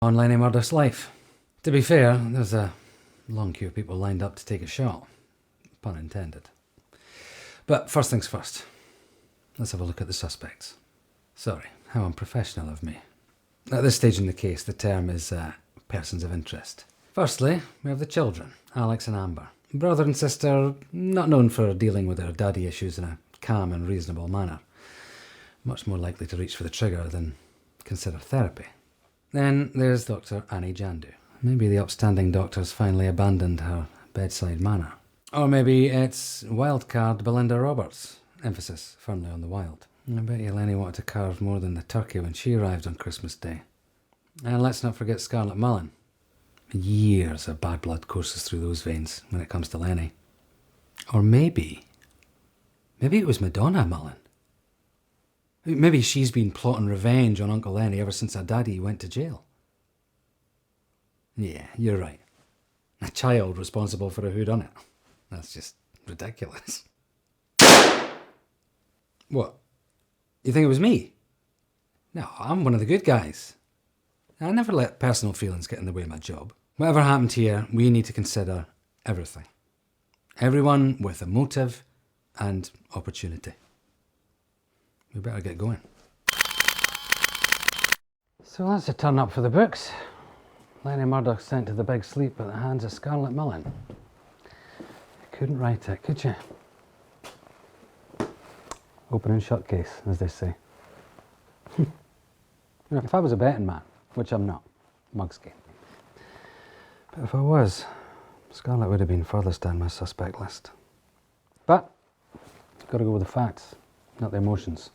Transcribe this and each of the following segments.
On Lenny Murdoch's life. To be fair, there's a long queue of people lined up to take a shot. Pun intended. But first things first. Let's have a look at the suspects. Sorry, how unprofessional of me. At this stage in the case, the term is persons of interest. Firstly, we have the children, Alex and Amber. Brother and sister, not known for dealing with their daddy issues in a calm and reasonable manner. Much more likely to reach for the trigger than consider therapy. Then there's Dr. Annie Jandu. Maybe the upstanding doctor's finally abandoned her bedside manner. Or maybe it's wildcard Belinda Roberts. Emphasis firmly on the wild. I bet you Lenny wanted to carve more than the turkey when she arrived on Christmas Day. And let's not forget Scarlett Mullen. Years of bad blood courses through those veins when it comes to Lenny. Or maybe it was Madonna Mullen. Maybe she's been plotting revenge on Uncle Lenny ever since her daddy went to jail. Yeah, you're right. A child responsible for a whodunit. That's just ridiculous. What? You think it was me? No, I'm one of the good guys. I never let personal feelings get in the way of my job. Whatever happened here, we need to consider everything. Everyone with a motive and opportunity. We better get going. So that's a turn up for the books. Lenny Murdoch sent to the big sleep at the hands of Scarlett Mullen. You couldn't write it, could you? Open and shut case, as they say. If I was a betting man, which I'm not, mug's game. But if I was, Scarlett would have been furthest down my suspect list. But, got to go with the facts, not the emotions.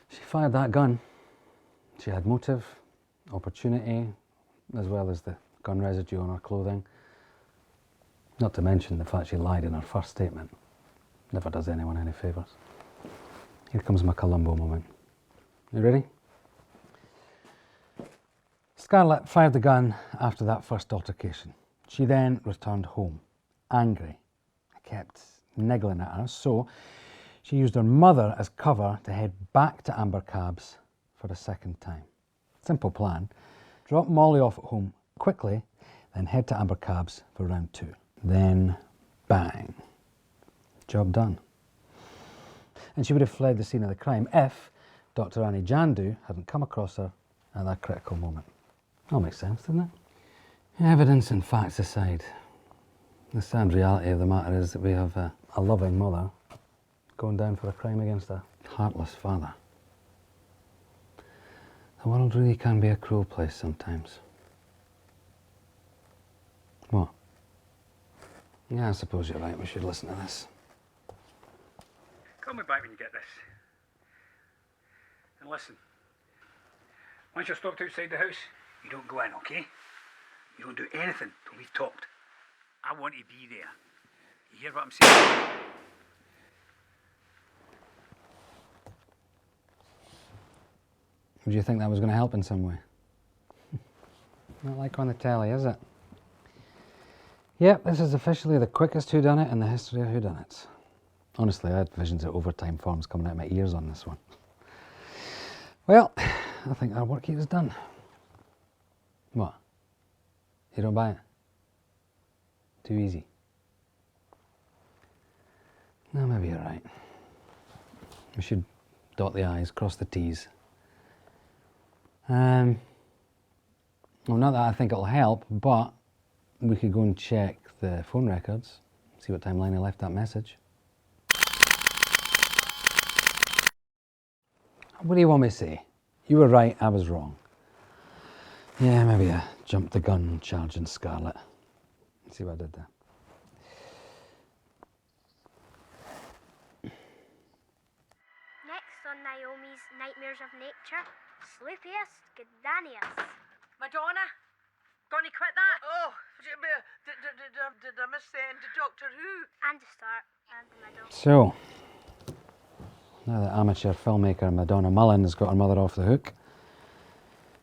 She fired that gun. She had motive, opportunity, as well as the gun residue on her clothing. Not to mention the fact she lied in her first statement. Never does anyone any favours. Here comes my Columbo moment. You ready? Scarlett fired the gun after that first altercation. She then returned home, angry. I kept niggling at her, so she used her mother as cover to head back to Amber Cabs for a second time. Simple plan. Drop Molly off at home quickly, then head to Amber Cabs for round 2. Then, bang. Job done. And she would have fled the scene of the crime if Dr. Annie Jandu hadn't come across her at that critical moment. All makes sense, doesn't it? Evidence and facts aside, the sad reality of the matter is that we have a loving mother going down for a crime against a heartless father. The world really can be a cruel place sometimes. What? Yeah, I suppose you're right. We should listen to this. Call me back when you get this. And listen, once you're stopped outside the house, you don't go in, okay? You don't do anything till we've talked. I want to be there. You hear what I'm saying? Would you think that was going to help in some way? Not like on the telly, is it? Yep, this is officially the quickest whodunit in the history of whodunits. Honestly, I had visions of overtime forms coming out of my ears on this one. Well, I think our work here is done. What? You don't buy it? Too easy? No, maybe you're right. We should dot the I's, cross the T's. Well, not that I think it'll help, but we could go and check the phone records, see what time Lenny left that message. What do you want me to say? You were right, I was wrong. Yeah, maybe I jumped the gun charging Scarlett. See what I did there? Next on Naomi's Nightmares of Nature, Sloopiest Gudanius. Madonna? Gonna quit that? Oh, did I miss the end of Doctor Who? And the start, and the middle. So, now that amateur filmmaker Madonna Mullen has got her mother off the hook,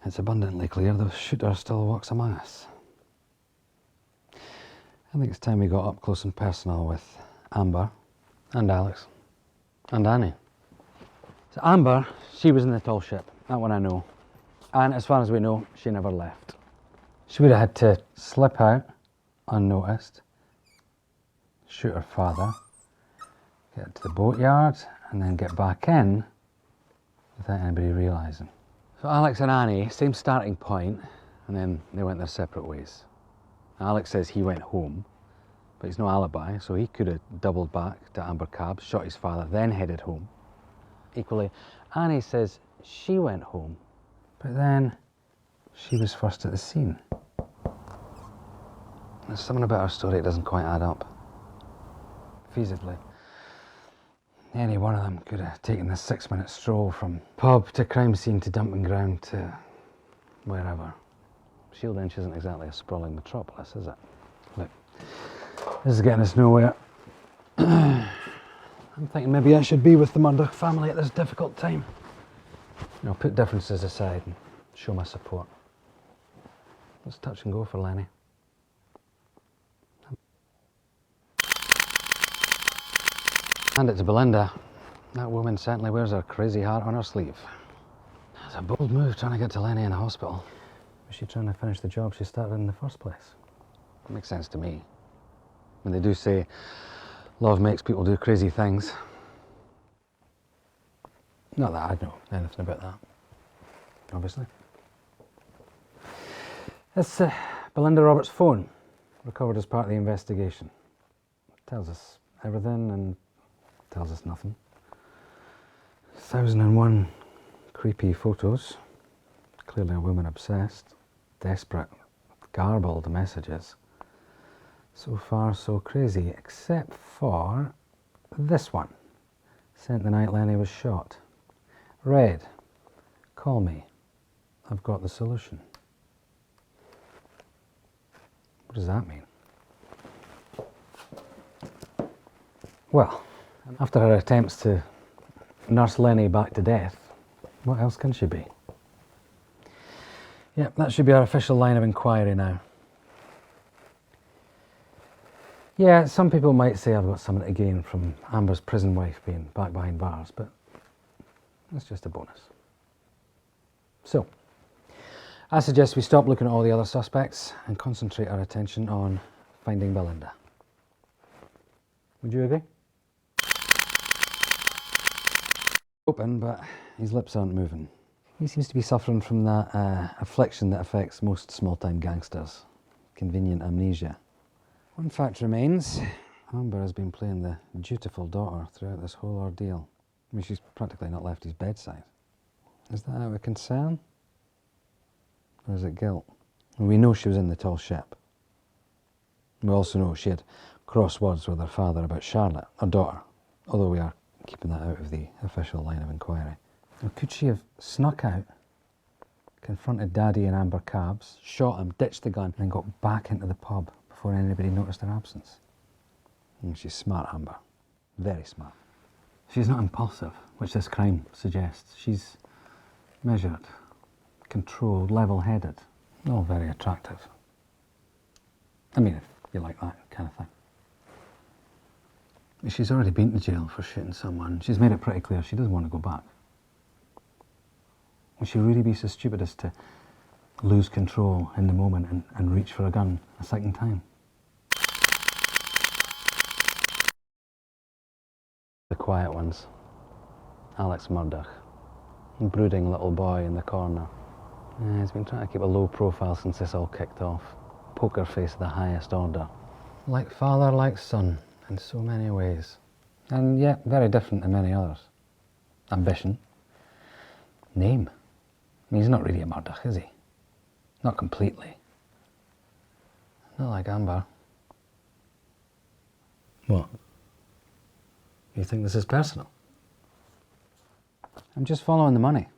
it's abundantly clear the shooter still walks among us. I think it's time we got up close and personal with Amber and Alex and Annie. So Amber, she was in the tall ship, that one I know. And as far as we know, she never left. She would have had to slip out unnoticed, shoot her father, get to the boatyard, and then get back in without anybody realising. So Alex and Annie, same starting point, and then they went their separate ways. Alex says he went home, but he's no alibi, so he could have doubled back to Amber Cabs, shot his father, then headed home. Equally, Annie says she went home, but then she was first at the scene. There's something about her story that doesn't quite add up. Feasibly, any one of them could have taken the 6-minute stroll from pub to crime scene to dumping ground to wherever. Shieldinch isn't exactly a sprawling metropolis, is it? Look, this is getting us nowhere. I'm thinking maybe I should be with the Murdoch family at this difficult time. You know, put differences aside and show my support. Let's touch and go for Lenny. Hand it to Belinda. That woman certainly wears her crazy heart on her sleeve. It's a bold move trying to get to Lenny in a hospital. Was she trying to finish the job she started in the first place? It makes sense to me. When they do say love makes people do crazy things. Not that I know anything about that, obviously. It's Belinda Roberts' phone, recovered as part of the investigation. It tells us everything and tells us nothing. 1001 creepy photos. Clearly a woman obsessed, desperate, garbled messages. So far so crazy, except for this one. Sent the night Lenny was shot. Read, call me, I've got the solution. What does that mean? Well, after her attempts to nurse Lenny back to death, what else can she be? Yep, that should be our official line of inquiry now. Yeah, some people might say I've got something to gain from Amber's prison wife being back behind bars, but that's just a bonus. So, I suggest we stop looking at all the other suspects and concentrate our attention on finding Belinda. Would you agree? Open, but his lips aren't moving. He seems to be suffering from that affliction that affects most small-time gangsters. Convenient amnesia. One fact remains. Amber has been playing the dutiful daughter throughout this whole ordeal. I mean, she's practically not left his bedside. Is that out of concern? Or is it guilt? Well, we know she was in the tall ship. We also know she had cross words with her father about Charlotte, her daughter, although we are keeping that out of the official line of inquiry. Now, could she have snuck out, confronted Daddy in Amber Cabs, shot him, ditched the gun, and then got back into the pub before anybody noticed her absence? And she's smart, Amber. Very smart. She's not impulsive, which this crime suggests. She's measured, controlled, level-headed. All very attractive. I mean, if you like that kind of thing. She's already been to jail for shooting someone. She's made it pretty clear she doesn't want to go back. Would she really be so stupid as to lose control in the moment and reach for a gun a second time? The quiet ones. Alex Murdoch. Brooding little boy in the corner. He's been trying to keep a low profile since this all kicked off. Poker face of the highest order. Like father, like son, in so many ways. And yet, very different in many others. Ambition. Name. I mean, he's not really a Murdoch, is he? Not completely. Not like Amber. What? You think this is personal? I'm just following the money.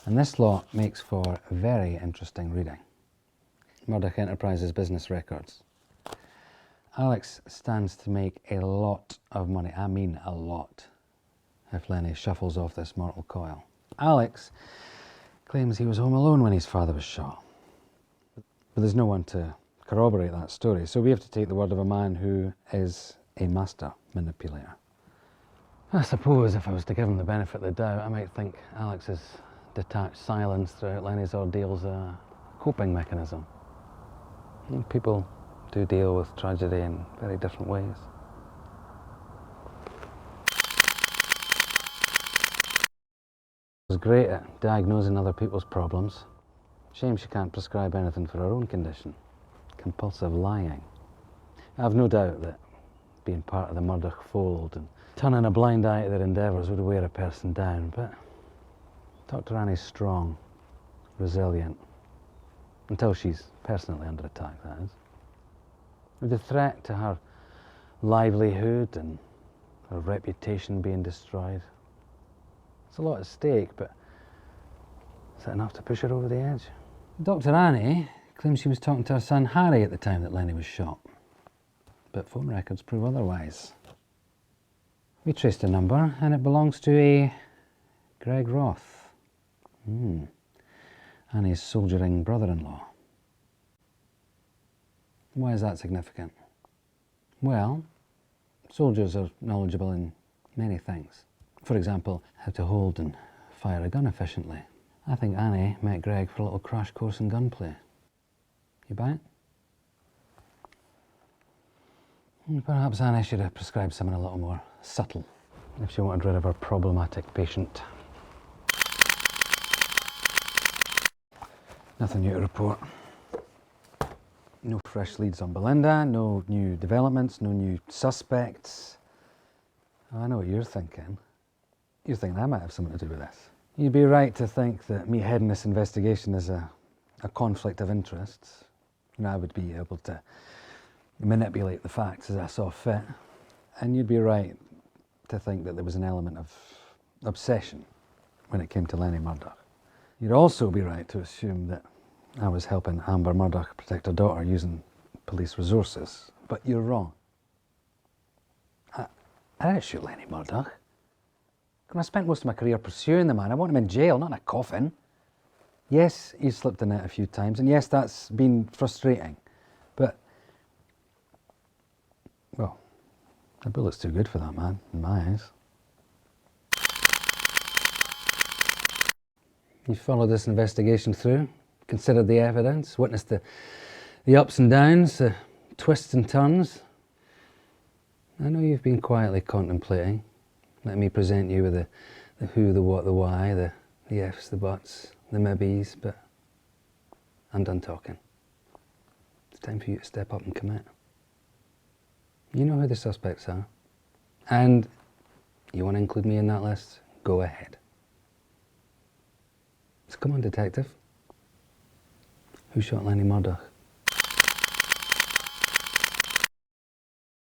And this lot makes for very interesting reading. Murdoch Enterprises business records. Alex stands to make a lot of money. I mean a lot. If Lenny shuffles off this mortal coil. Alex claims he was home alone when his father was shot. But there's no one to corroborate that story, so we have to take the word of a man who is a master manipulator. I suppose if I was to give him the benefit of the doubt, I might think Alex is detached silence throughout Lenny's ordeal's a coping mechanism. People do deal with tragedy in very different ways. She's great at diagnosing other people's problems. Shame she can't prescribe anything for her own condition. Compulsive lying. I've no doubt that being part of the Murdoch fold and turning a blind eye to their endeavours would wear a person down, but Dr. Annie's strong, resilient, until she's personally under attack, that is. With the threat to her livelihood and her reputation being destroyed, it's a lot at stake, but is that enough to push her over the edge? Dr. Annie claims she was talking to her son Harry at the time that Lenny was shot, but phone records prove otherwise. We traced a number and it belongs to a Greg Roth, Annie's soldiering brother-in-law. Why is that significant? Well, soldiers are knowledgeable in many things. For example, how to hold and fire a gun efficiently. I think Annie met Greg for a little crash course in gunplay. You buy it? Perhaps Annie should have prescribed something a little more subtle if she wanted rid of her problematic patient. Nothing new to report. No fresh leads on Belinda, no new developments, no new suspects. Oh, I know what you're thinking. You're thinking I might have something to do with this. You'd be right to think that me heading this investigation is a conflict of interests. You know, I would be able to manipulate the facts as I saw fit. And you'd be right to think that there was an element of obsession when it came to Lenny Murdoch. You'd also be right to assume that I was helping Amber Murdoch protect her daughter using police resources. But you're wrong. I didn't shoot Lenny Murdoch. I spent most of my career pursuing the man. I want him in jail, not in a coffin. Yes, he's slipped in it a few times, and yes, that's been frustrating. But, well, a bullet's too good for that man, in my eyes. You followed this investigation through, considered the evidence, witnessed the ups and downs, the twists and turns. I know you've been quietly contemplating. Let me present you with the who, the what, the why, the ifs, the buts, the maybes, but I'm done talking. It's time for you to step up and commit. You know who the suspects are. And you want to include me in that list? Go ahead. So come on, detective. Who shot Lenny Murdoch?